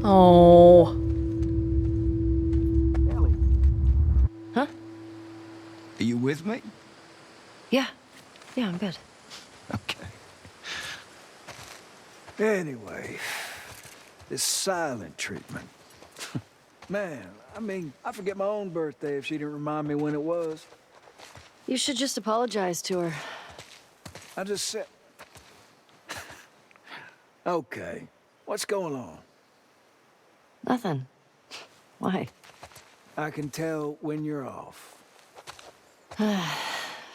Oh. Ellie. Huh? Are you with me? Yeah. Yeah, I'm good. Okay. Anyway, this silent treatment. Man, I mean, I forget my own birthday if she didn't remind me when it was. You should just apologize to her. I just said... Okay, what's going on? Nothing. Why? I can tell when you're off.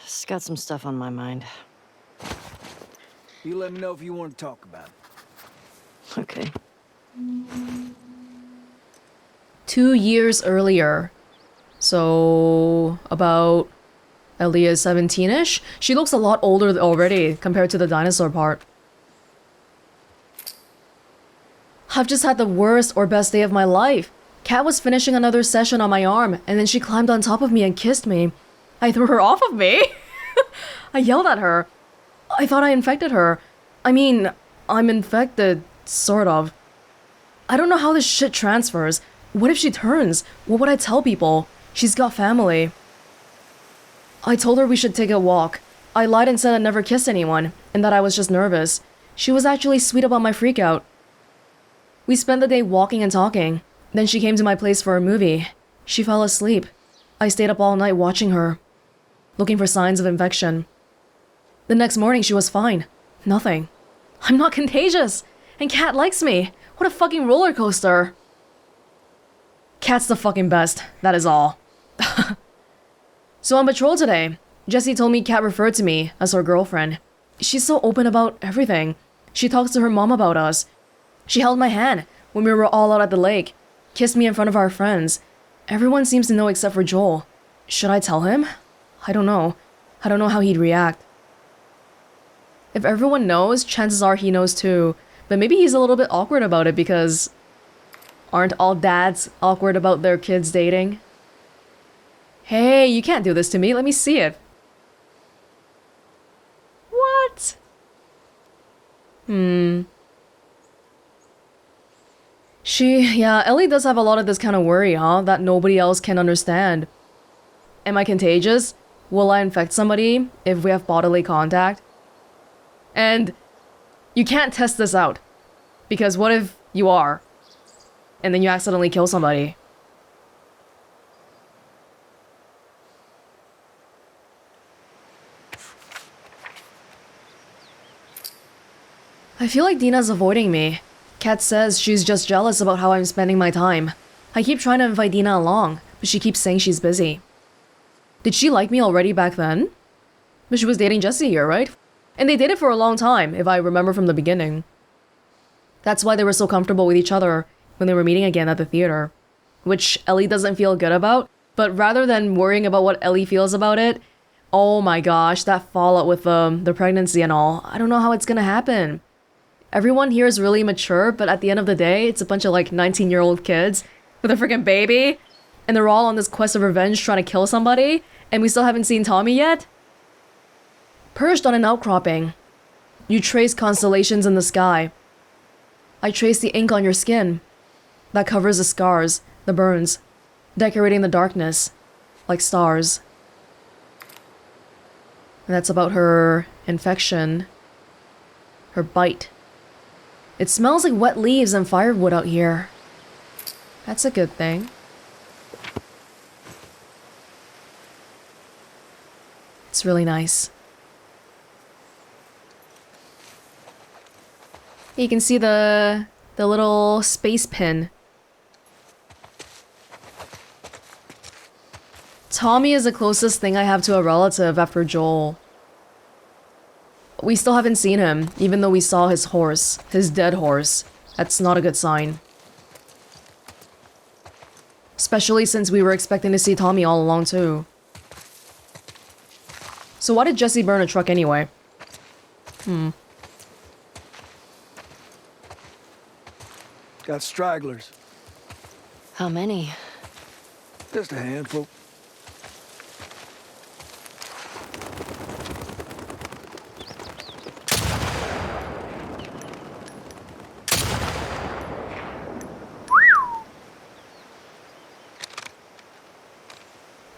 Just got some stuff on my mind. You let me know if you want to talk about it. Okay. 2 years earlier. So, about Ellie is 17-ish. She looks a lot older already compared to the dinosaur part. I've just had the worst or best day of my life. Kat was finishing another session on my arm, and then she climbed on top of me and kissed me. I threw her off of me. I yelled at her. I thought I infected her. I mean, I'm infected, sort of. I don't know how this shit transfers. What if she turns? What would I tell people? She's got family. I told her we should take a walk. I lied and said I'd never kissed anyone, and that I was just nervous. She was actually sweet about my freakout. We spent the day walking and talking. Then she came to my place for a movie. She fell asleep. I stayed up all night watching her, looking for signs of infection. The next morning she was fine. Nothing. I'm not contagious, and Kat likes me. What a fucking roller coaster. Kat's the fucking best, that is all. So on patrol today, Jessie told me Kat referred to me as her girlfriend. She's so open about everything. She talks to her mom about us. She held my hand when we were all out at the lake, kissed me in front of our friends. Everyone seems to know except for Joel. Should I tell him? I don't know. I don't know how he'd react. If everyone knows, chances are he knows too. But maybe he's a little bit awkward about it because aren't all dads awkward about their kids dating? Hey, you can't do this to me. Let me see it. What? Yeah, Ellie does have a lot of this kind of worry, huh? That nobody else can understand. Am I contagious? Will I infect somebody if we have bodily contact? And you can't test this out. Because what if you are? And then you accidentally kill somebody? I feel like Dina's avoiding me. Kat says she's just jealous about how I'm spending my time. I keep trying to invite Dina along, but she keeps saying she's busy. Did she like me already back then? But she was dating Jesse here, right? And they dated for a long time, if I remember from the beginning. That's why they were so comfortable with each other when they were meeting again at the theater. Which Ellie doesn't feel good about, but rather than worrying about what Ellie feels about it, oh my gosh, that fallout with the pregnancy and all, I don't know how it's gonna happen. Everyone here is really mature, but at the end of the day, it's a bunch of like 19-year-old kids with a freaking baby, and they're all on this quest of revenge trying to kill somebody, and we still haven't seen Tommy yet? Perched on an outcropping, you trace constellations in the sky. I trace the ink on your skin that covers the scars, the burns, decorating the darkness like stars. And that's about her infection, her bite. It smells like wet leaves and firewood out here. That's a good thing. It's really nice. You can see the little space pin. Tommy is the closest thing I have to a relative after Joel. We still haven't seen him, even though we saw his horse, his dead horse. That's not a good sign. Especially since we were expecting to see Tommy all along too. So why did Jesse burn a truck anyway? Got stragglers. How many? Just a handful.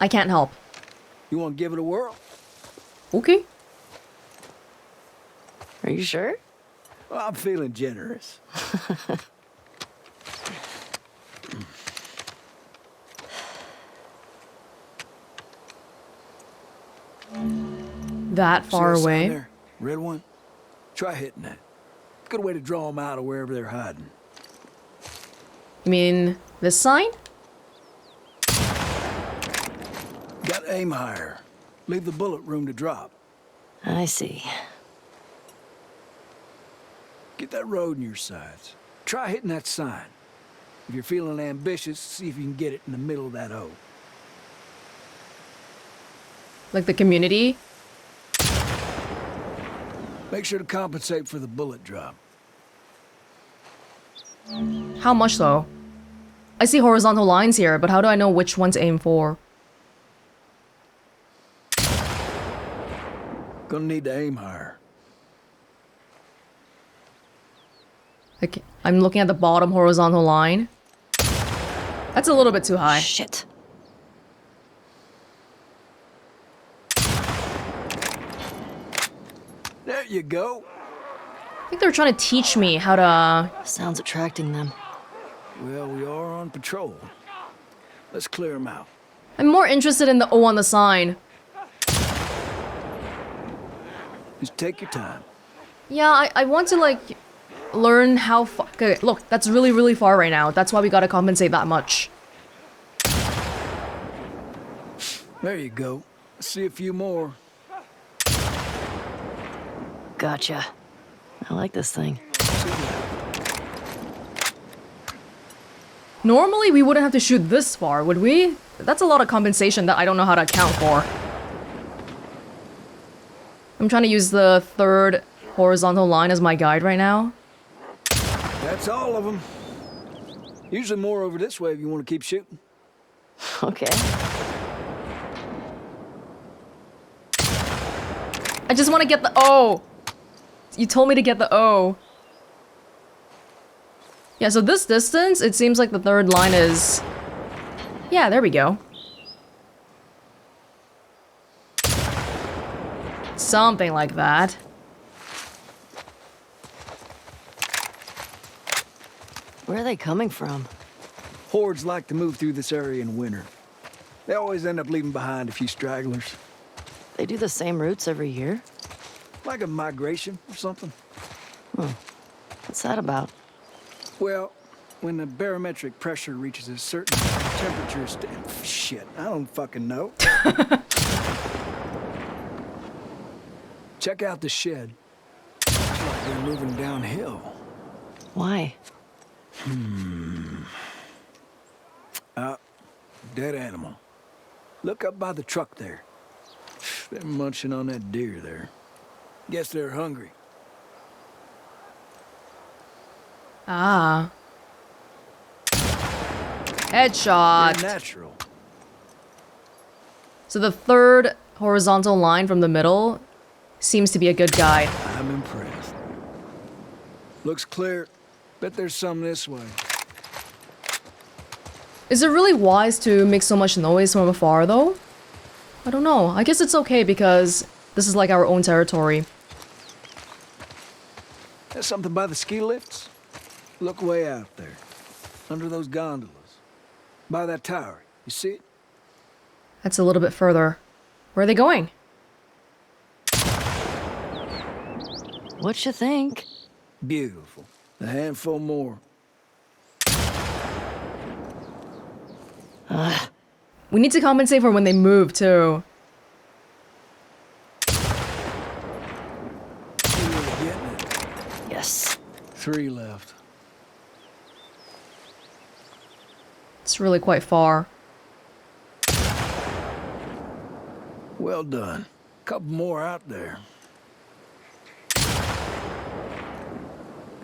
I can't help. You want to give it a whirl? Okay. Are you sure? Well, I'm feeling generous. That See far that sign away. there? Red one? Try hitting that. Good way to draw them out of wherever they're hiding. You mean this sign? Got to aim higher. Leave the bullet room to drop. I see. Get that road in your sights. Try hitting that sign. If you're feeling ambitious, see if you can get it in the middle of that O. Like the community? Make sure to compensate for the bullet drop. How much though? I see horizontal lines here, but how do I know which one to aim for? Gonna need to aim higher. Okay, I'm looking at the bottom horizontal line. That's a little bit too high. Shit. There you go. I think they're trying to teach me how to... Sounds attracting them. Well, we are on patrol. Let's clear them out. I'm more interested in the O on the sign. Just take your time. Yeah, I want to, like, learn how far... Okay, look, that's really, really far right now. That's why we gotta compensate that much. There you go. Let's see a few more. Gotcha. I like this thing. Normally, we wouldn't have to shoot this far, would we? That's a lot of compensation that I don't know how to account for. I'm trying to use the third horizontal line as my guide right now. That's all of them. Usually more over this way if you want to keep shooting. Okay. I just want to get the O. You told me to get the O. Yeah, so this distance, it seems like the third line is... Yeah, there we go. Something like that. Where are they coming from? Hordes like to move through this area in winter. They always end up leaving behind a few stragglers. They do the same routes every year? Like a migration or something. What's that about? Well, when the barometric pressure reaches a certain temperature... Shit, I don't fucking know. Check out the shed. Looks like they're moving downhill. Why? Dead animal. Look up by the truck there. They're munching on that deer there. Guess they're hungry. Ah. Headshot. They're natural. So the third horizontal line from the middle seems to be a good guide. I'm impressed. Looks clear. Bet there's some this way. Is it really wise to make so much noise from afar, though? I don't know. I guess it's okay because this is like our own territory. There's something by the ski lifts. Look way out there. Under those gondolas. By that tower. You see it? That's a little bit further. Where are they going? What you think? Beautiful. A handful more. We need to compensate for when they move, too. You really getting it? Yes. 3 left. It's really quite far. Well done. Couple more out there.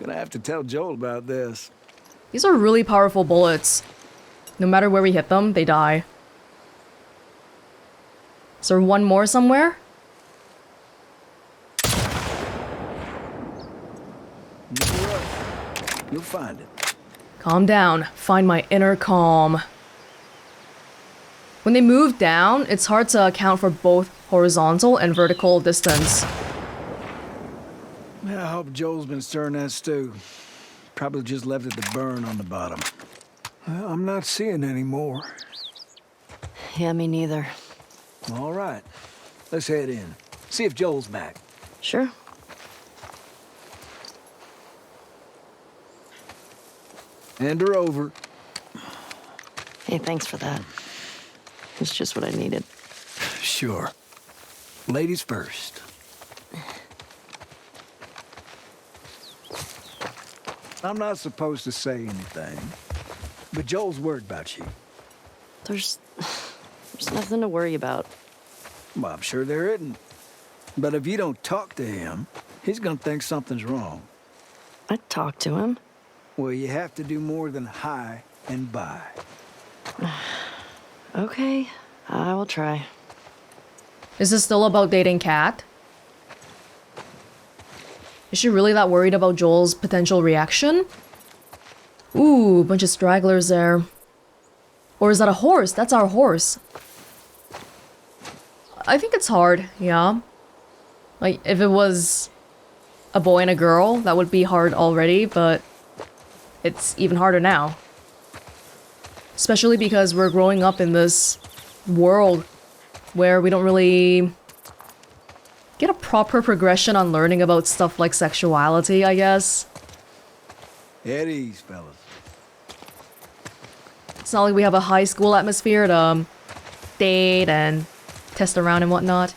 Gonna have to tell Joel about this. These are really powerful bullets. No matter where we hit them, they die. Is there one more somewhere? No rush. You'll find it. Calm down. Find my inner calm. When they move down, it's hard to account for both horizontal and vertical distance. Yeah, I hope Joel's been stirring that stew. Probably just left it to burn on the bottom. Well, I'm not seeing any more. Yeah, me neither. All right, let's head in. See if Joel's back. Sure. Hand her over. Hey, thanks for that. It's just what I needed. Sure. Ladies first. I'm not supposed to say anything, but Joel's worried about you. There's nothing to worry about. Well, I'm sure there isn't. But if you don't talk to him, he's gonna think something's wrong. I talked to him. Well, you have to do more than hi and bye. Okay, I will try. Is this still about dating Kat? Is she really that worried about Joel's potential reaction? Ooh, bunch of stragglers there. Or is that a horse? That's our horse. I think it's hard, yeah. Like, if it was a boy and a girl, that would be hard already, but it's even harder now. Especially because we're growing up in this world where we don't really get a proper progression on learning about stuff like sexuality, I guess. At ease, fellas. It's not like we have a high school atmosphere to date and test around and whatnot.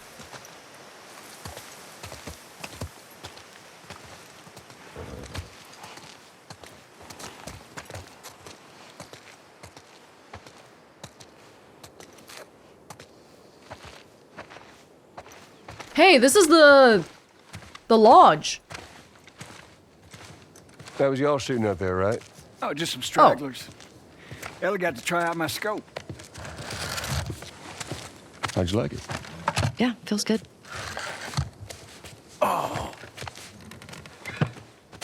Hey, this is the lodge. That was y'all shooting up there, right? Oh, just some stragglers. Ellie got to try out my scope. How'd you like it? Yeah, feels good. I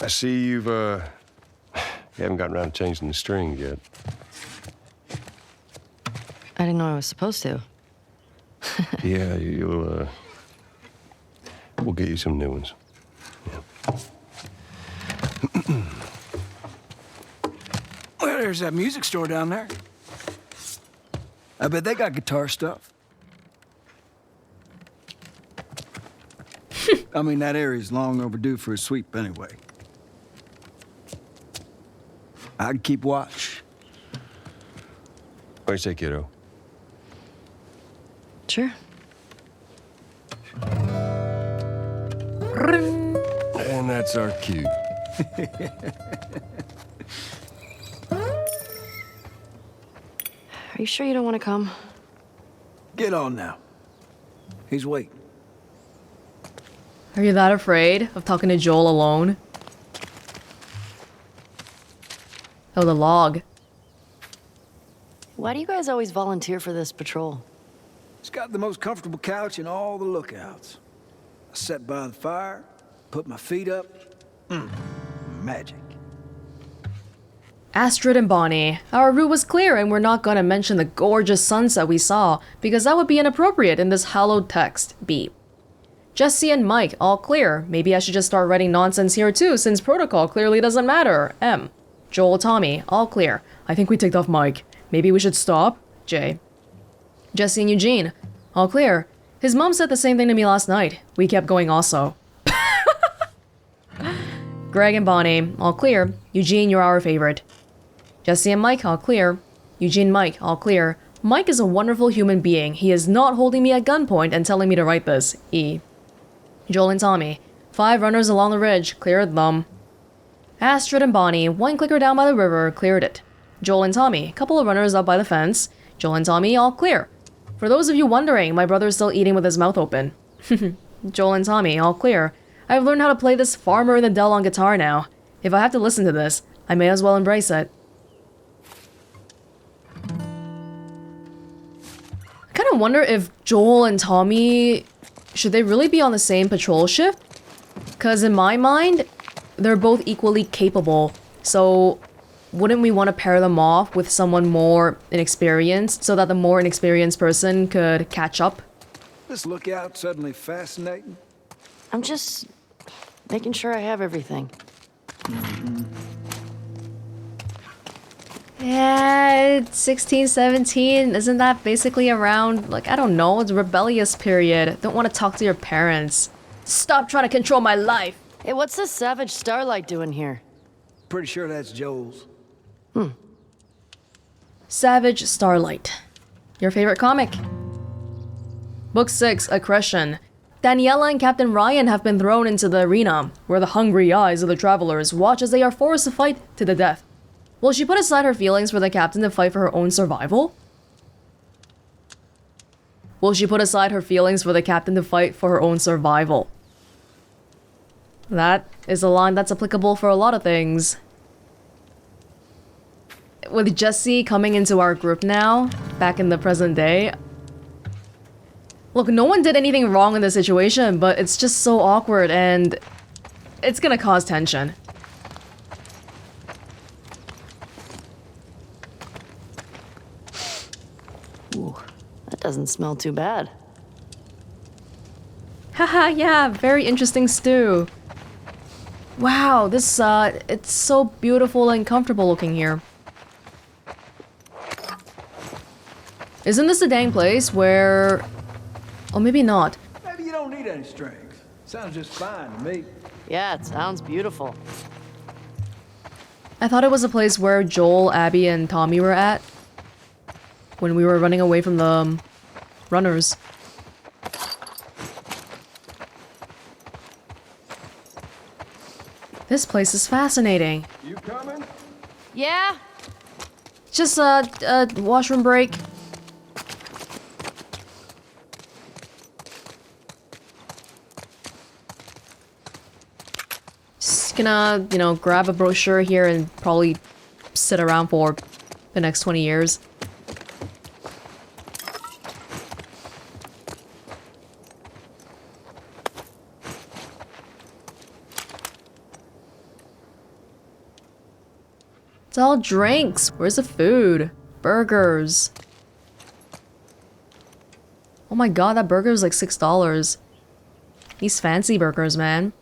see you haven't gotten around to changing the string yet. I didn't know I was supposed to. Yeah, we'll get you some new ones. Yeah. Well, there's that music store down there. I bet they got guitar stuff. I mean, that area's long overdue for a sweep anyway. I'd keep watch. What do you say, kiddo? Sure. And that's our cue. Are you sure you don't want to come? Get on now. He's waiting. Are you that afraid of talking to Joel alone? Oh, the log. Why do you guys always volunteer for this patrol? It's got the most comfortable couch in all the lookouts. I sat by the fire, put my feet up. Magic. Astrid and Bonnie, our route was clear and we're not gonna mention the gorgeous sunset we saw because that would be inappropriate in this hallowed text. Beep. Jesse and Mike, all clear. Maybe I should just start writing nonsense here too since protocol clearly doesn't matter. M. Joel, Tommy, all clear. I think we ticked off Mike. Maybe we should stop? J. Jesse and Eugene, all clear. His mom said the same thing to me last night. We kept going also. Greg and Bonnie, all clear. Eugene, you're our favorite. Jesse and Mike, all clear. Eugene, Mike, all clear. Mike is a wonderful human being. He is not holding me at gunpoint and telling me to write this. E. Joel and Tommy, 5 runners along the ridge, cleared them. Astrid and Bonnie, 1 clicker down by the river, cleared it. Joel and Tommy, couple of runners up by the fence. Joel and Tommy, all clear. For those of you wondering, my brother's still eating with his mouth open. Joel and Tommy, all clear. I've learned how to play this Farmer in the Dell on guitar now. If I have to listen to this, I may as well embrace it. I kind of wonder if Joel and Tommy, should they really be on the same patrol shift? Because in my mind, they're both equally capable. So wouldn't we want to pair them off with someone more inexperienced so that the more inexperienced person could catch up? This lookout suddenly fascinating. I'm just making sure I have everything. Yeah, it's 16, 17. Isn't that basically around, like, I don't know, it's rebellious period. Don't want to talk to your parents. Stop trying to control my life. Hey, what's this savage starlight doing here? Pretty sure that's Joel's. Savage Starlight. Your favorite comic? Book 6, Aggression. Daniela and Captain Ryan have been thrown into the arena, where the hungry eyes of the travelers watch as they are forced to fight to the death. Will she put aside her feelings for the captain to fight for her own survival? Will she put aside her feelings for the captain to fight for her own survival? That is a line that's applicable for a lot of things. With Jesse coming into our group now, back in the present day. Look, no one did anything wrong in this situation, but it's just so awkward and it's gonna cause tension. Ooh, that doesn't smell too bad. Haha, yeah, very interesting stew. Wow, this, it's so beautiful and comfortable looking here. Isn't this the dang place where... Oh, maybe not. Maybe you don't need any strings. Sounds just fine to me. Yeah, it sounds beautiful. I thought it was a place where Joel, Abby, and Tommy were at. When we were running away from the runners. This place is fascinating. You coming? Yeah? Just a washroom break. Just gonna, you know, grab a brochure here and probably sit around for the next 20 years. It's all drinks. Where's the food? Burgers. Oh my god, that burger is like $6. These fancy burgers, man.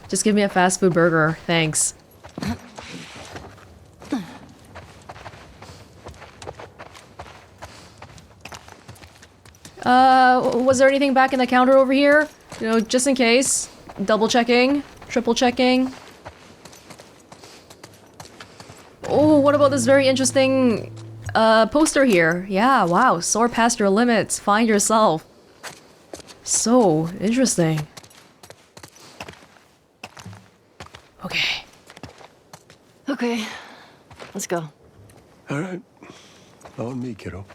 Just give me a fast food burger, thanks. Was there anything back in the counter over here? You know, just in case. Double checking, triple checking. Oh, what about this very interesting poster here? Yeah, wow, soar past your limits, find yourself. So interesting. Okay. Okay, let's go. All right. On me, kiddo.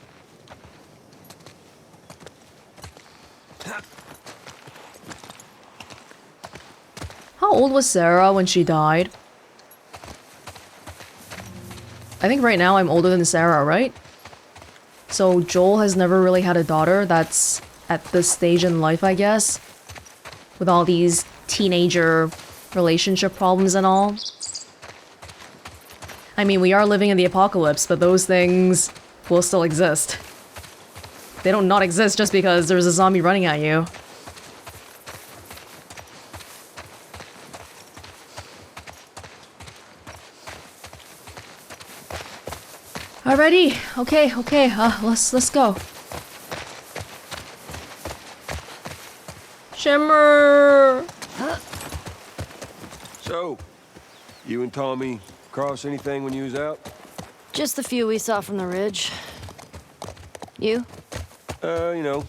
How old was Sarah when she died? I think right now I'm older than Sarah, right? So Joel has never really had a daughter that's at this stage in life, I guess. With all these teenager relationship problems and all. I mean, we are living in the apocalypse, but those things will still exist. They don't not exist just because there's a zombie running at you. Alrighty, okay, let's go. Shimmer! So, you and Tommy cross anything when you was out? Just the few we saw from the ridge. You? You know,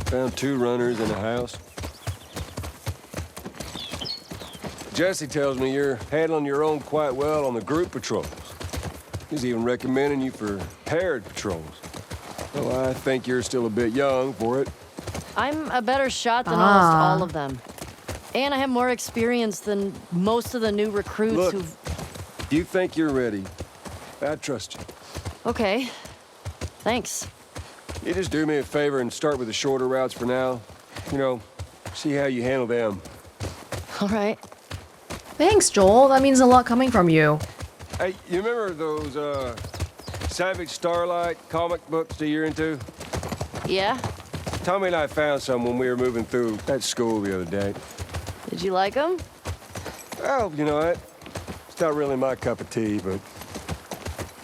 found 2 runners in a house. Jesse tells me you're handling your own quite well on the group patrols. He's even recommending you for paired patrols. Well, I think you're still a bit young for it. I'm a better shot than almost all of them. And I have more experience than most of the new recruits Look, who've... you think you're ready. I trust you. Okay. Thanks. You just do me a favor and start with the shorter routes for now. You know, see how you handle them. All right. Thanks, Joel. That means a lot coming from you. Hey, you remember those, Savage Starlight comic books that you're into? Yeah? Tommy and I found some when we were moving through that school the other day. Did you like them? Well, you know what? It's not really my cup of tea, but...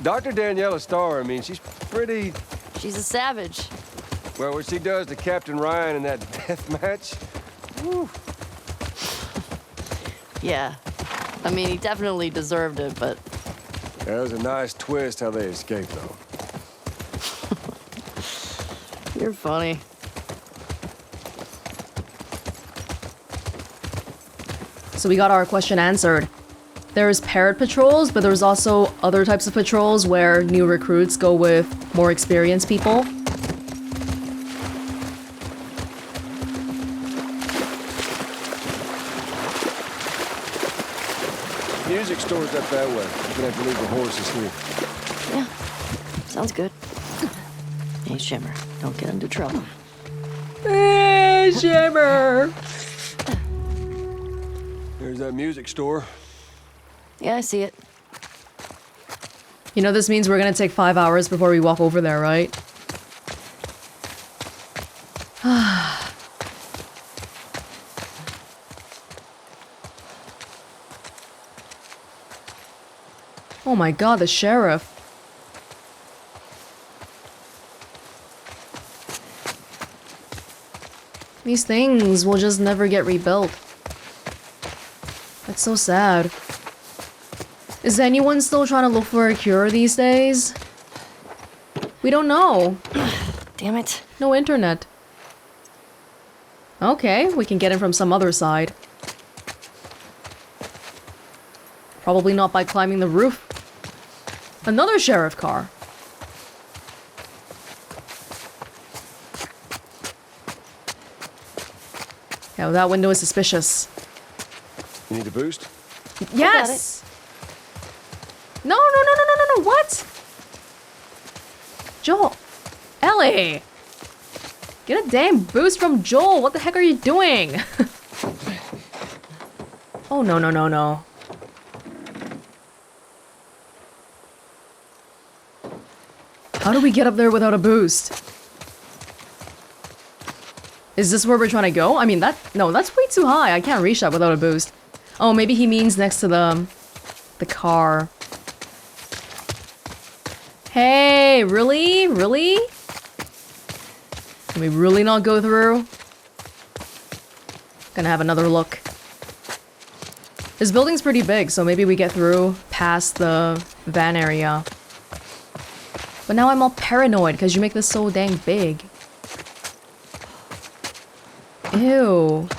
Dr. Daniela Starr, I mean, she's pretty... She's a savage. Well, what she does to Captain Ryan in that death match... Whew. Yeah. I mean, he definitely deserved it, but... That was a nice twist how they escaped, though. You're funny. So we got our question answered. There's paired patrols, but there's also other types of patrols where new recruits go with more experienced people. Music store's up that way. You're gonna have to leave the horses here. Yeah. Sounds good. Hey, Shimmer. Don't get into trouble. Hey, Shimmer! There's that music store. Yeah, I see it. You know, this means we're gonna take 5 hours before we walk over there, right? Oh my god, the sheriff. These things will just never get rebuilt. That's so sad. Is anyone still trying to look for a cure these days? We don't know. Damn it. No internet. Okay, we can get in from some other side. Probably not by climbing the roof. Another sheriff car. Yeah, well, that window is suspicious. You need a boost? Yes! No, no, no, no, no, no, no, what? Joel. Ellie! Get a damn boost from Joel. What the heck are you doing? Oh, no, no, no, no. How do we get up there without a boost? Is this where we're trying to go? I mean, no, that's way too high. I can't reach that without a boost. Oh, maybe he means next to the car. Hey, really? Really? Can we really not go through? Gonna have another look. This building's pretty big, so maybe we get through past the van area. But now I'm all paranoid because you make this so dang big. Ew.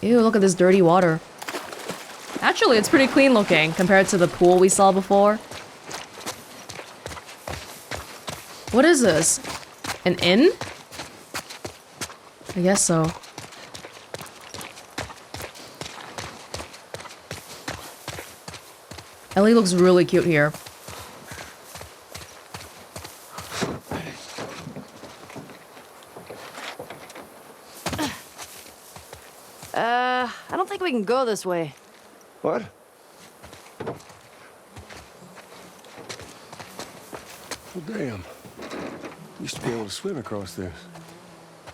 Ew, look at this dirty water. Actually, it's pretty clean looking compared to the pool we saw before. What is this? An inn? I guess so. Ellie looks really cute here. I don't think we can go this way. What? Well, damn. Used to be able to swim across this.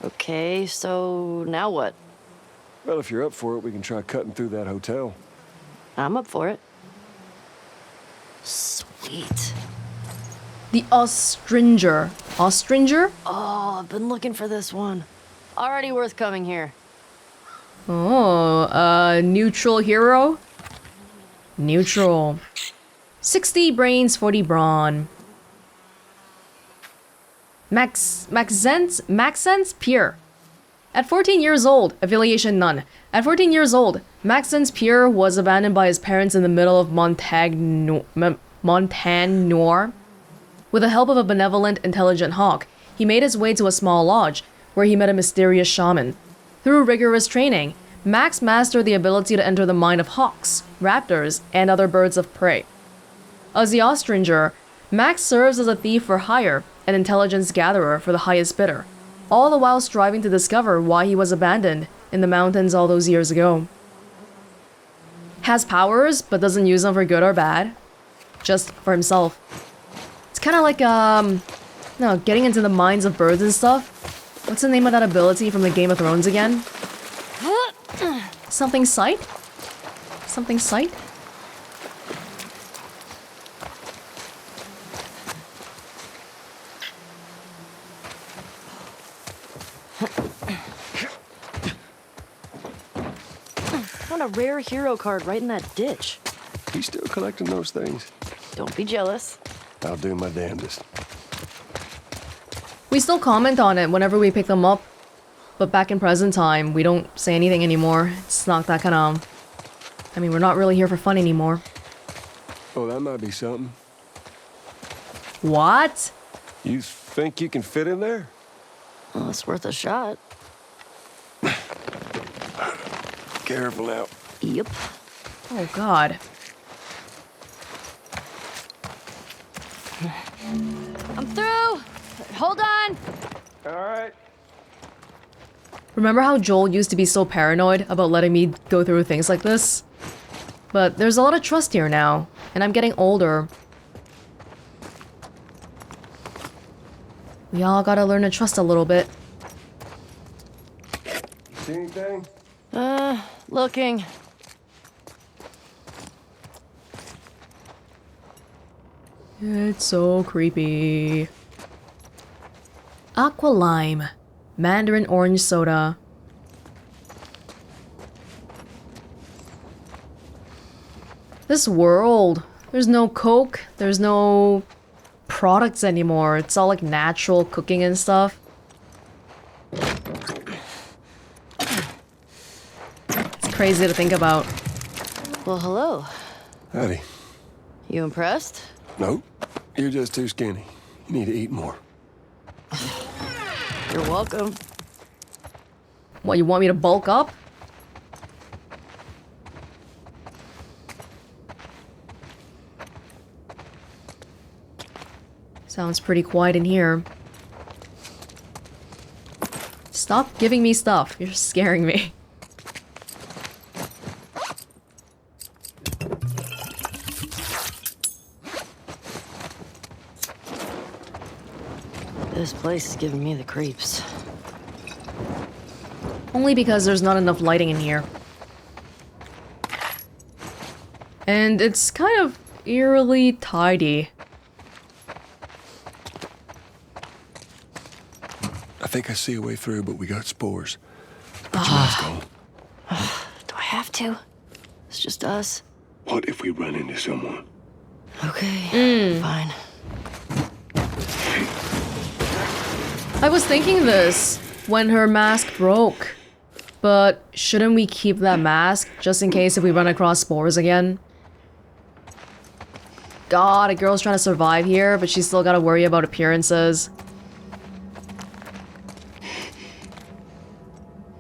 Okay, so now what? Well, if you're up for it, we can try cutting through that hotel. I'm up for it. Sweet. The Austringer. Austringer? Oh, I've been looking for this one. Already worth coming here. Oh, neutral hero? Neutral. 60 brains, 40 brawn. Maxence Pierre. At 14 years old, affiliation none. At 14 years old, Maxence Pierre was abandoned by his parents in the middle of Montagne Noir. With the help of a benevolent, intelligent hawk, he made his way to a small lodge, where he met a mysterious shaman. Through rigorous training, Max mastered the ability to enter the mind of hawks, raptors, and other birds of prey. As the Austringer, Max serves as a thief for hire, an intelligence gatherer for the highest bidder, all the while striving to discover why he was abandoned in the mountains all those years ago. Has powers, but doesn't use them for good or bad. just for himself. It's kind of like, no, getting into the minds of birds and stuff. What's the name of that ability from the Game of Thrones again? Something sight? Something sight? Found a rare hero card right in that ditch. You still collecting those things? Don't be jealous. I'll do my damnedest. We still comment on it whenever we pick them up. But back in present time, we don't say anything anymore. It's not that kind of... I mean, we're not really here for fun anymore. Oh, that might be something. What? You think you can fit in there? Well, it's worth a shot. Careful now. Yep. Oh, God. I'm through! Hold on! All right. Remember how Joel used to be so paranoid about letting me go through things like this? But there's a lot of trust here now, and I'm getting older. We all gotta learn to trust a little bit. See anything? Looking. It's so creepy. Aqua Lime. Mandarin orange soda. This world. There's no Coke. There's no products anymore. It's all like natural cooking and stuff. It's crazy to think about. Well, hello. Howdy. You impressed? Nope. You're just too skinny. You need to eat more. You're welcome. What, you want me to bulk up? Sounds pretty quiet in here. Stop giving me stuff. You're scaring me. This place is giving me the creeps. Only because there's not enough lighting in here. And it's kind of eerily tidy. I think I see a way through, but we got spores. Put your mask on. Do I have to? It's just us. What if we run into someone? Okay, fine. I was thinking this when her mask broke. But shouldn't we keep that mask just in case if we run across spores again? God, a girl's trying to survive here, but she's still gotta worry about appearances.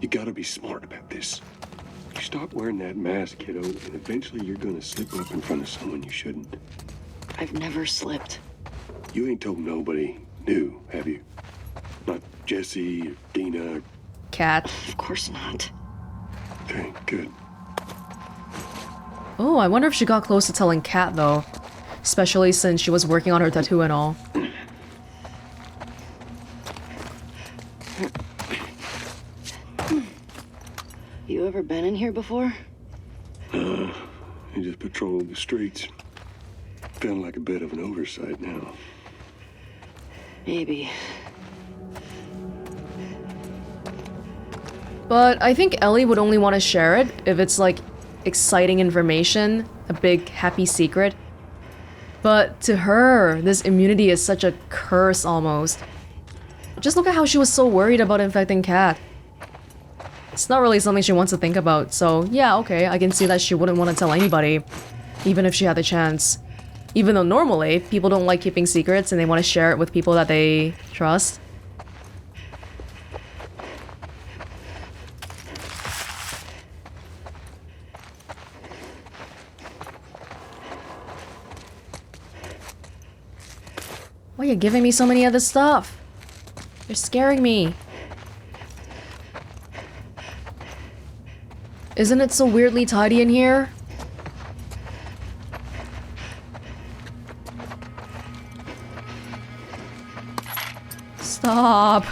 You gotta be smart about this. You stop wearing that mask, kiddo, and eventually you're gonna slip up in front of someone you shouldn't. I've never slipped. You ain't told nobody new, have you? Not Jesse, or Dina, or... Cat. Of course not. Okay, good. Oh, I wonder if she got close to telling Kat though. Especially since she was working on her tattoo and all. You ever been in here before? You just patrolled the streets. Feeling like a bit of an oversight now. Maybe. But I think Ellie would only want to share it if it's like exciting information, a big happy secret. But to her, this immunity is such a curse almost. Just look at how she was so worried about infecting Kat. It's not really something she wants to think about, so yeah, okay, I can see that she wouldn't want to tell anybody, even if she had the chance. Even though normally, people don't like keeping secrets and they want to share it with people that they trust. Why are you giving me so many of this stuff? You're scaring me. Isn't it so weirdly tidy in here? Stop.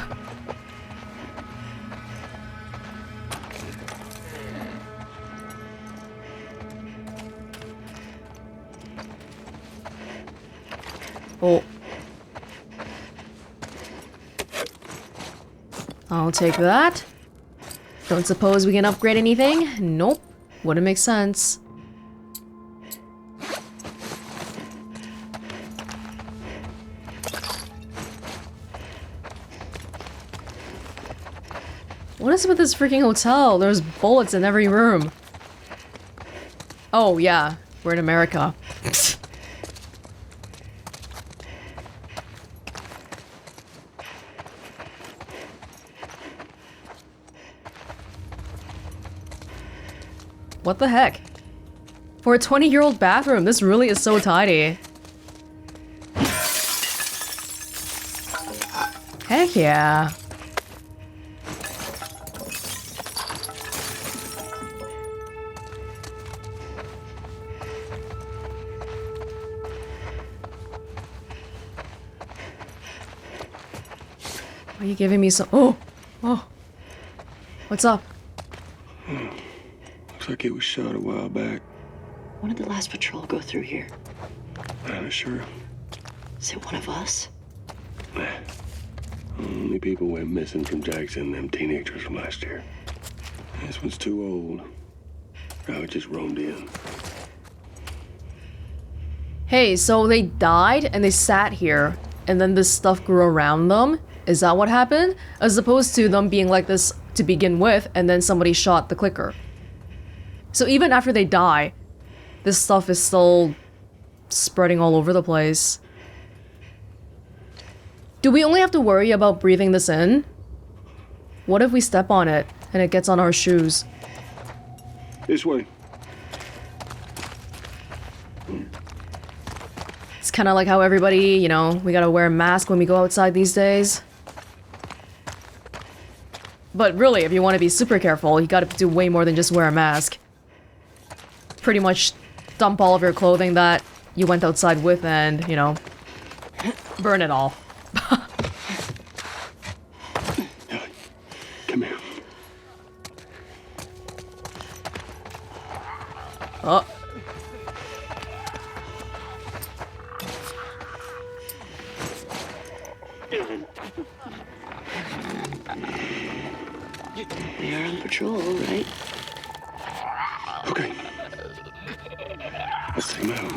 Oh. I'll take that. Don't suppose we can upgrade anything? Nope. Wouldn't make sense. What is with this freaking hotel? There's bullets in every room. Oh, yeah. We're in America. What the heck? For a 20-year-old bathroom, this really is so tidy. Heck yeah. Are you giving me some— oh! Oh! What's up? Looks like it was shot a while back. When did the last patrol go through here? Not sure. Is it one of us? Nah. Only people went missing from Jackson, them teenagers from last year. This one's too old. Probably just roamed in. Hey, so they died and they sat here, and then this stuff grew around them? Is that what happened? As opposed to them being like this to begin with, and then somebody shot the clicker. So even after they die, this stuff is still spreading all over the place. Do we only have to worry about breathing this in? What if we step on it and it gets on our shoes? This way. It's kind of like how everybody, you know, we gotta wear a mask when we go outside these days. But really, if you want to be super careful, you gotta do way more than just wear a mask. Pretty much dump all of your clothing that you went outside with and, you know, burn it all. Come here. Oh. They are on patrol, right? Okay. Let's take him out.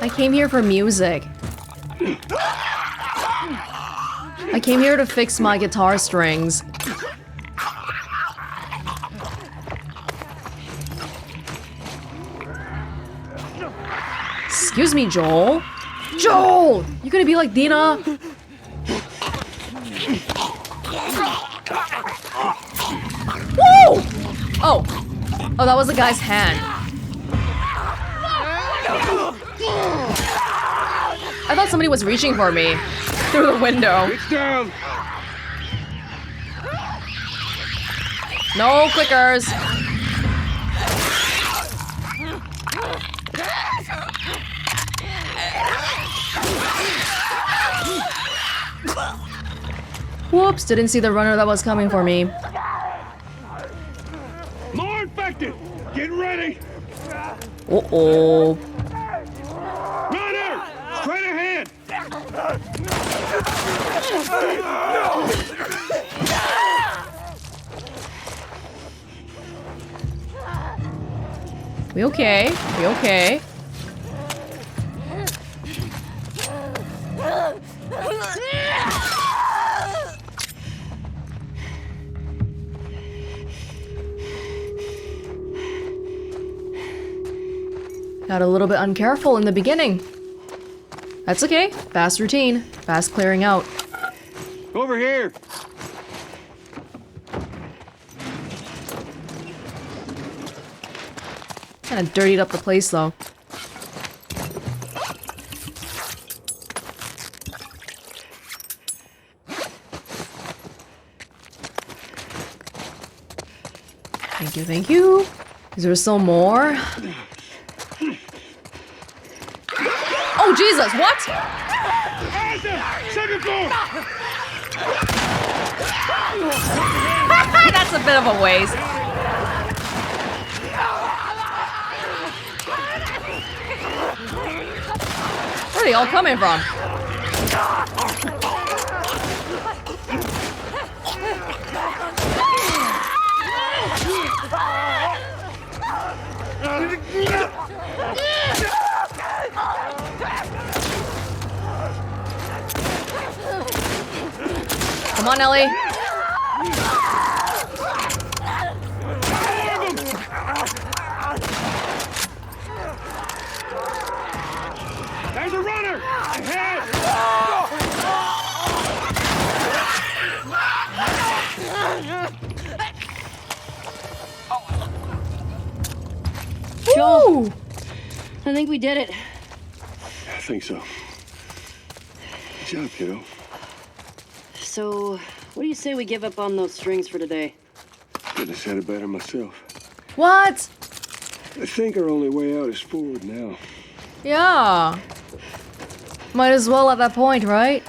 I came here for music. I came here to fix my guitar strings. Excuse me, Joel. Joel! You gonna be like Dina? Woo! Oh. Oh, that was the guy's hand. I thought somebody was reaching for me through the window. It's down. No clickers. Whoops, didn't see the runner that was coming for me. More infected. Get ready. Uh-oh. Runner! Straight ahead! We okay? We okay? Got a little bit uncareful in the beginning. That's okay. Fast routine. Fast clearing out. Over here. Kind of dirtied up the place though. Thank you, thank you. Is there still more? Oh, Jesus, what? That's a bit of a waste. Where are they all coming from? Come on, Ellie. There's a runner! Ahead! Joel, I think we did it. I think so. Good job, kiddo. So, what do you say we give up on those strings for today? Couldn't have said it better myself. What? I think our only way out is forward now. Yeah. Might as well at that point, right?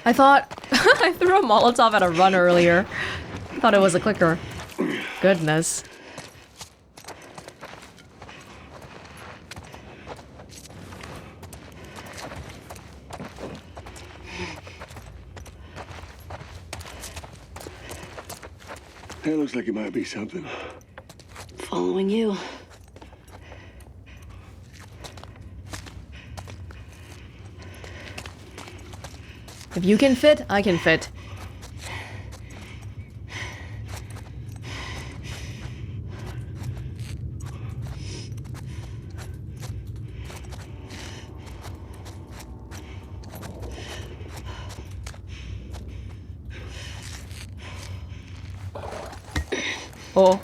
I thought I threw a Molotov at a run earlier. Thought it was a clicker. Goodness. That looks like it might be something. Following you. If you can fit, I can fit. Oh.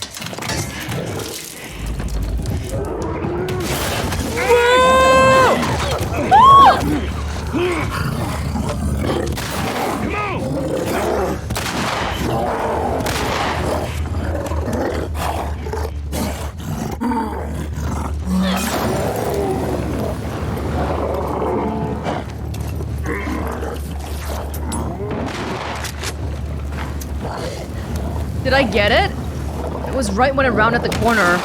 Did I get it? It was right when it rounded the corner.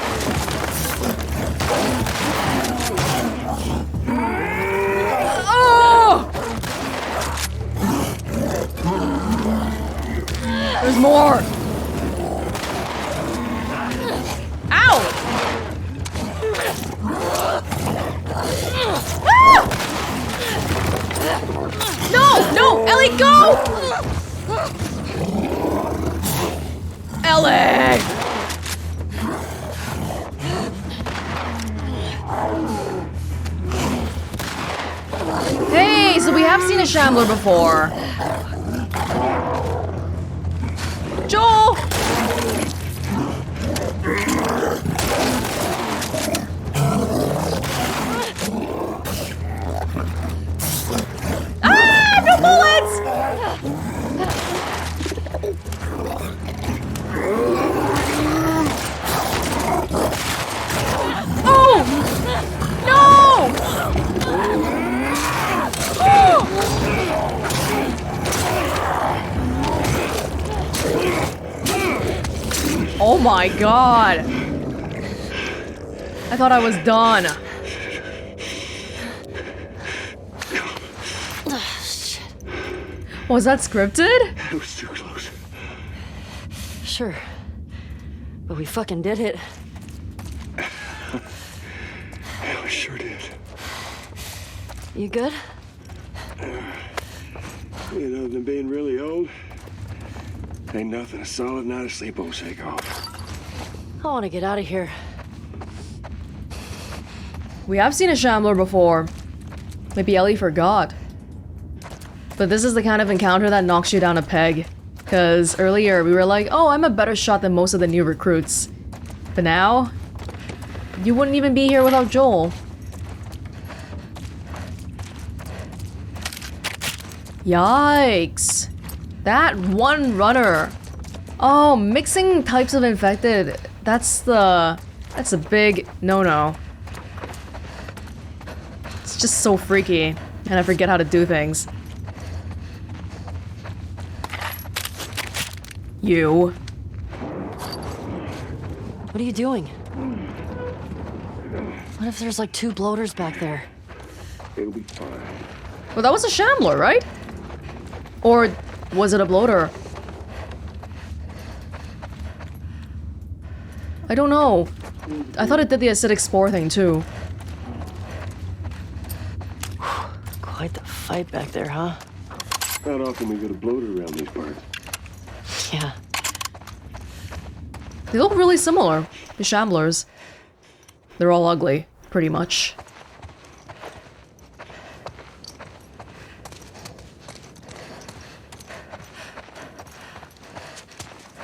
Oh! There's more! Ow! Ah! No! No! Ellie, go! Ellie! Hey, so we have seen a shambler before. Joel! Ah, no bullets! Oh! No! Oh my god! I thought I was done. Was that scripted? That was too close. Sure. But we fucking did it. Yeah, we sure did. You good? You know, than being really old, ain't nothing a solid night of sleep won't shake off. I want to get out of here. We have seen a shambler before. Maybe Ellie forgot. But this is the kind of encounter that knocks you down a peg. Because earlier we were like, oh, I'm a better shot than most of the new recruits. But now, you wouldn't even be here without Joel. Yikes. That one runner. Oh, mixing types of infected. That's a big no-no. just so freaky, and I forget how to do things. You. What are you doing? What if there's like 2 bloaters back there? It'll be fine. Well, that was a shambler, right? Or was it a bloater? I don't know. I thought it did the acidic spore thing too. Quite the fight back there, huh? Not often we get a bloater around these parts. Yeah. They look really similar, the shamblers. They're all ugly, pretty much.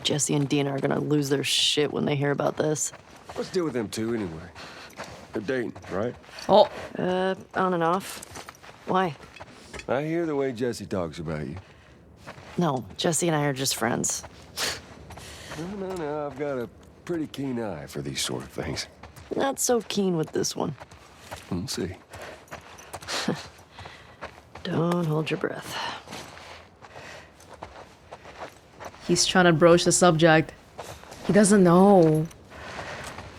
Jesse and Dina are gonna lose their shit when they hear about this. What's the deal with them two anyway? They're dating, right? Oh, On and off. Why? I hear the way Jesse talks about you. No, Jesse and I are just friends. No, I've got a pretty keen eye for these sort of things. Not so keen with this one. We'll see. Don't hold your breath. he's trying to broach the subject. He doesn't know.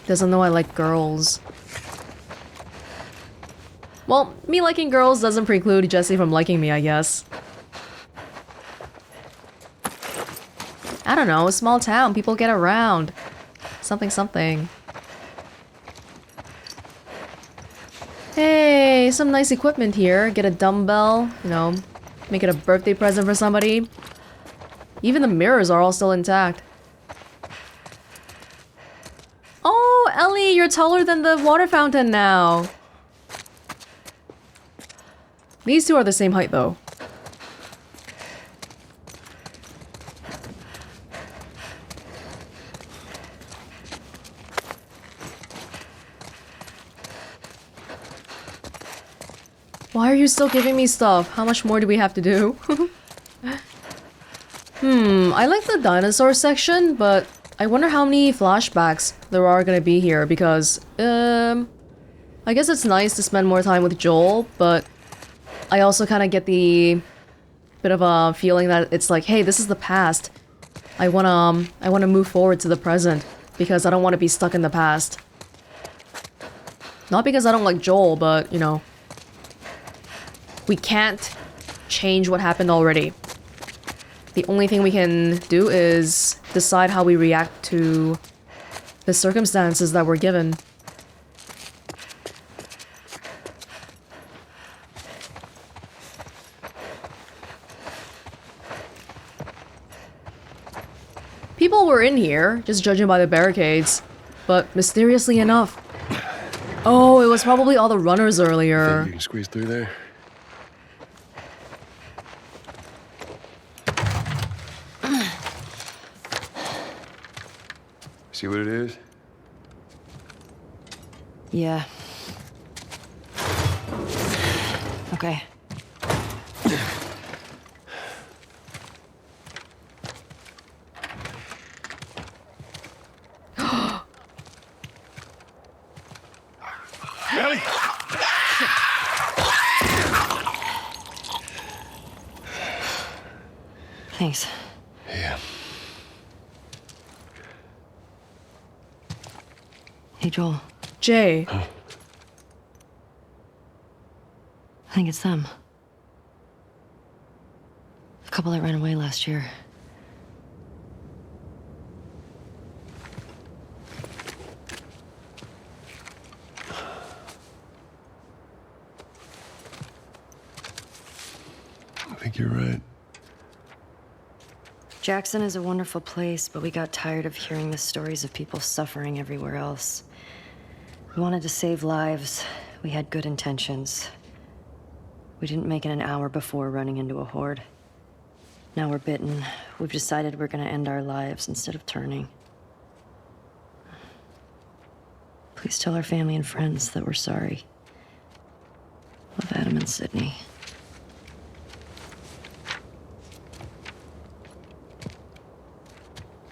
He doesn't know I like girls. Well, me liking girls doesn't preclude Jesse from liking me, I guess. I don't know, small town, people get around. Something, something. Hey, some nice equipment here. Get a dumbbell, you know, make it a birthday present for somebody. Even the mirrors are all still intact. Oh, Ellie, you're taller than the water fountain now. These two are the same height, though. Why are you still giving me stuff? How much more do we have to do? I like the dinosaur section, but I wonder how many flashbacks there are gonna be here because, I guess it's nice to spend more time with Joel, but I also kind of get the bit of a feeling that it's like, hey, this is the past. I wanna move forward to the present because I don't want to be stuck in the past. Not because I don't like Joel, but, you know, we can't change what happened already. The only thing we can do is decide how we react to the circumstances that we're given. People were in here, just judging by the barricades, but mysteriously enough. Oh, it was probably all the runners earlier. Think you can squeeze through there? See what it is? Yeah. Okay. Ellie! Thanks. Yeah. Hey, Joel. Jay. I think it's them. The couple that ran away last year. I think you're right. Jackson is a wonderful place, but we got tired of hearing the stories of people suffering everywhere else. We wanted to save lives. We had good intentions. We didn't make it an hour before running into a horde. Now we're bitten. We've decided we're gonna end our lives instead of turning. Please tell our family and friends that we're sorry. Love, Adam and Sydney.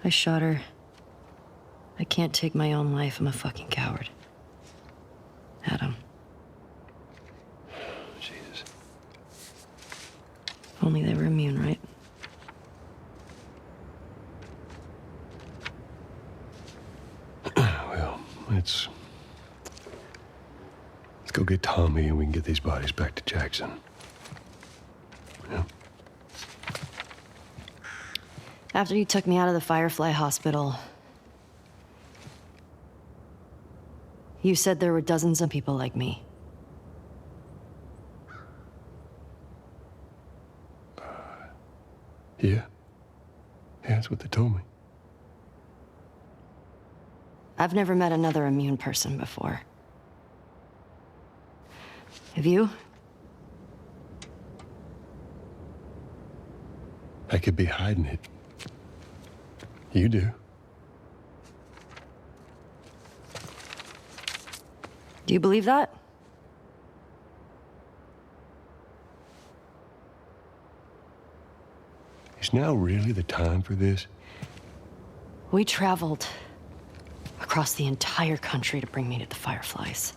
I shot her. I can't take my own life. I'm a fucking coward. Adam. Only they were immune, right? Well, let's go get Tommy and we can get these bodies back to Jackson. Yeah. After you took me out of the Firefly Hospital, you said there were dozens of people like me. Yeah. Yeah, that's what they told me. I've never met another immune person before. Have you? I could be hiding it. You do. Do you believe that? Is now really the time for this? We traveled across the entire country to bring me to the Fireflies.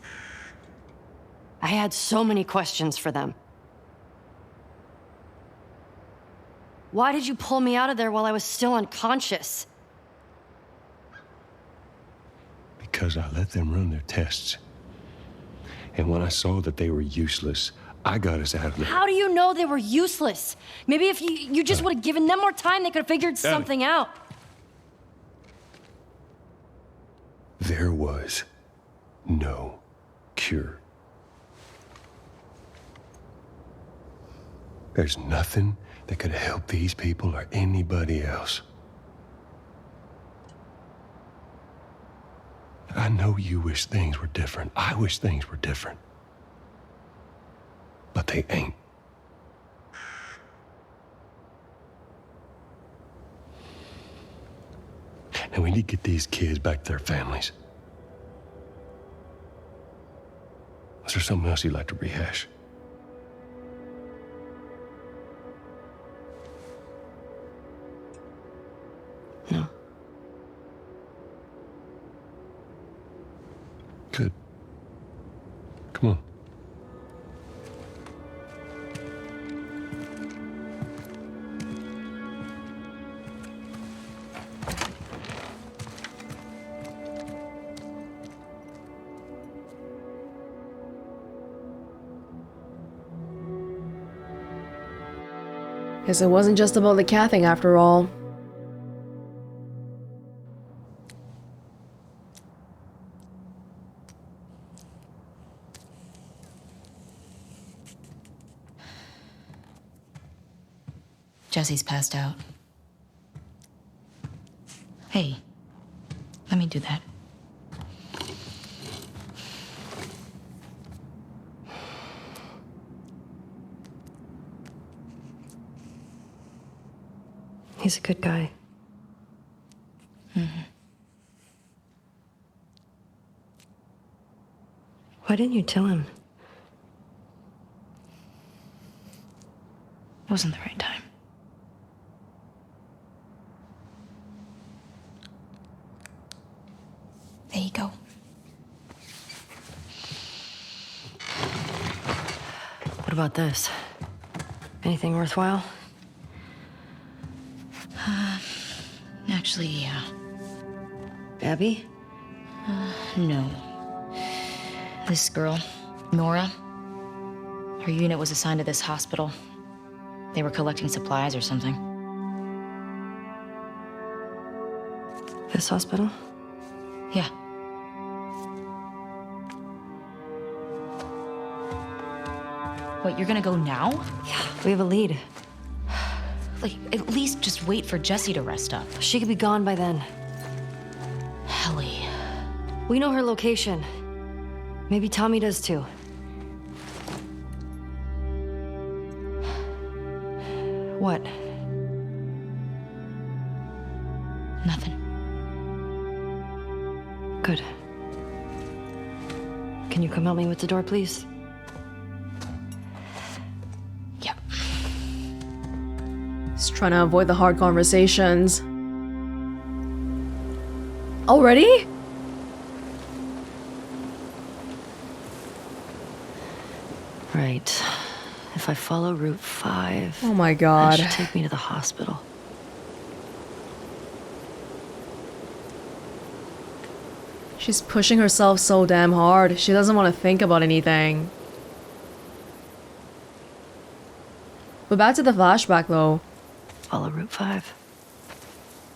I had so many questions for them. Why did you pull me out of there while I was still unconscious? Because I let them run their tests. And when I saw that they were useless, I got us out of there. How do you know they were useless? Maybe if you just would have given them more time, they could have figured something out. There was no cure. There's nothing that could help these people or anybody else. I know you wish things were different. I wish things were different. But they ain't. And we need to get these kids back to their families. Is there something else you'd like to rehash? No. Good. Come on. Guess it wasn't just about the cat thing after all. Jesse's passed out. Hey, let me do that. He's a good guy. Mm-hmm. Why didn't you tell him? It wasn't the right time. There you go. What about this? Anything worthwhile? Actually, yeah. Abby? No. This girl, Nora, her unit was assigned to this hospital. They were collecting supplies or something. This hospital? Yeah. Wait, you're gonna go now? Yeah, we have a lead. Like, at least just wait for Jessie to rest up. She could be gone by then. Ellie. We know her location. Maybe Tommy does too. What? Nothing. Good. Can you come help me with the door, please? Yep. Just trying to avoid the hard conversations. Already? Right. If If I follow Route 5, Oh my that god. should take me to the hospital. She's pushing herself so damn hard. She doesn't want to think about anything. But back to the flashback though. Follow Route 5.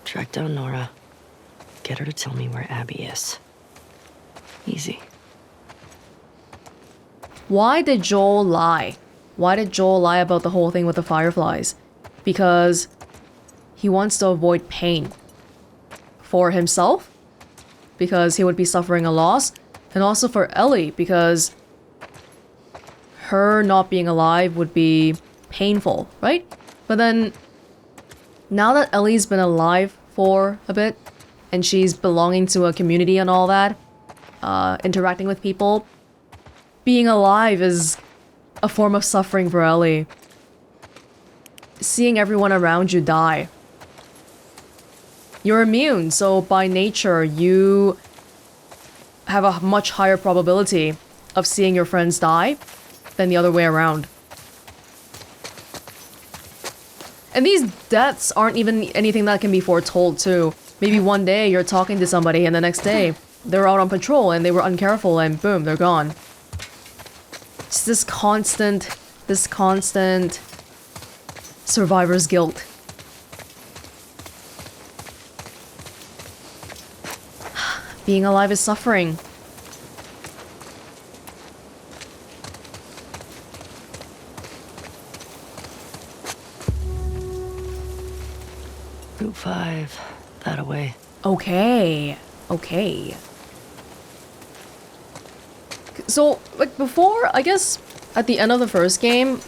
Track down Nora. Get her to tell me where Abby is. Easy. Why did Joel lie? Why did Joel lie about the whole thing with the fireflies? Because he wants to avoid pain. For himself? Because he would be suffering a loss. And also for Ellie, because her not being alive would be painful, right? But then, now that Ellie's been alive for a bit, and she's belonging to a community and all that, interacting with people, being alive is a form of suffering for Ellie. Seeing everyone around you die. You're immune, so by nature, you have a much higher probability of seeing your friends die than the other way around. And these deaths aren't even anything that can be foretold too. Maybe one day you're talking to somebody and the next day they're out on patrol and they were uncareful and boom, they're gone. It's this constant survivor's guilt. Being alive is suffering. Route 5. That away. Okay. So, like before, I guess at the end of the first game,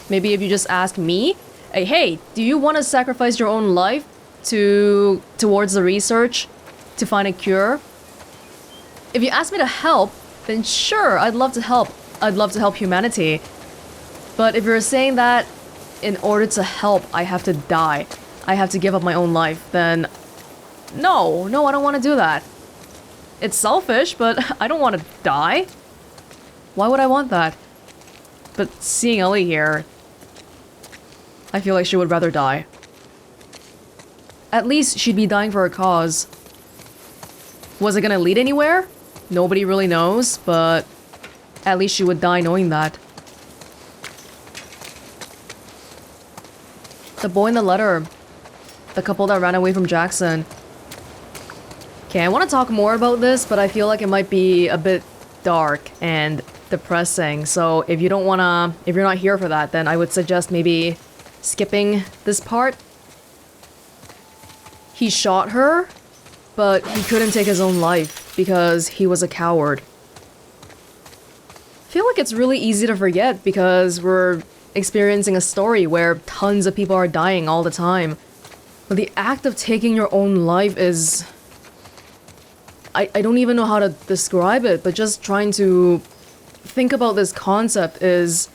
maybe if you just ask me, hey, do you want to sacrifice your own life towards the research to find a cure? If you ask me to help, then sure, I'd love to help. I'd love to help humanity. But if you're saying that in order to help, I have to die, I have to give up my own life, then no, I don't want to do that. It's selfish, but I don't want to die. Why would I want that? But seeing Ellie here, I feel like she would rather die. At least she'd be dying for a cause. Was it gonna lead anywhere? Nobody really knows, but at least she would die knowing that. The boy in the letter. The couple that ran away from Jackson. Okay, I want to talk more about this, but I feel like it might be a bit dark and depressing. So if you don't wanna, if you're not here for that, then I would suggest maybe skipping this part. He shot her, but he couldn't take his own life because he was a coward. I feel like it's really easy to forget because we're experiencing a story where tons of people are dying all the time. But the act of taking your own life is... I don't even know how to describe it, but just trying to think about this concept is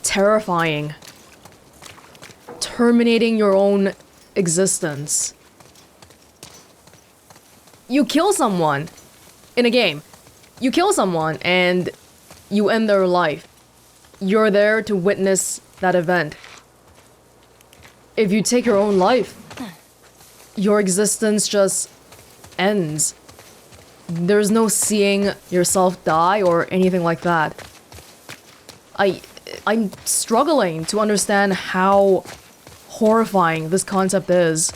terrifying. Terminating your own existence. You kill someone in a game. You kill someone and you end their life. You're there to witness that event. If you take your own life, your existence just ends. There's no seeing yourself die or anything like that. I'm struggling to understand how horrifying this concept is.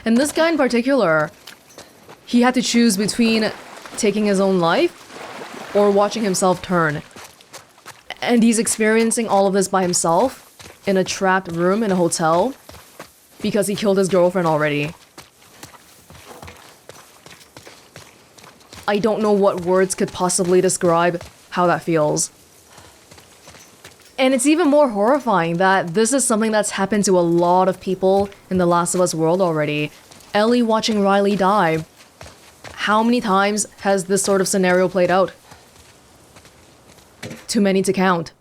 And this guy in particular, he had to choose between taking his own life or watching himself turn. And he's experiencing all of this by himself in a trapped room in a hotel because he killed his girlfriend already. I don't know what words could possibly describe how that feels. And it's even more horrifying that this is something that's happened to a lot of people in the Last of Us world already. Ellie watching Riley die. How many times has this sort of scenario played out? Too many to count.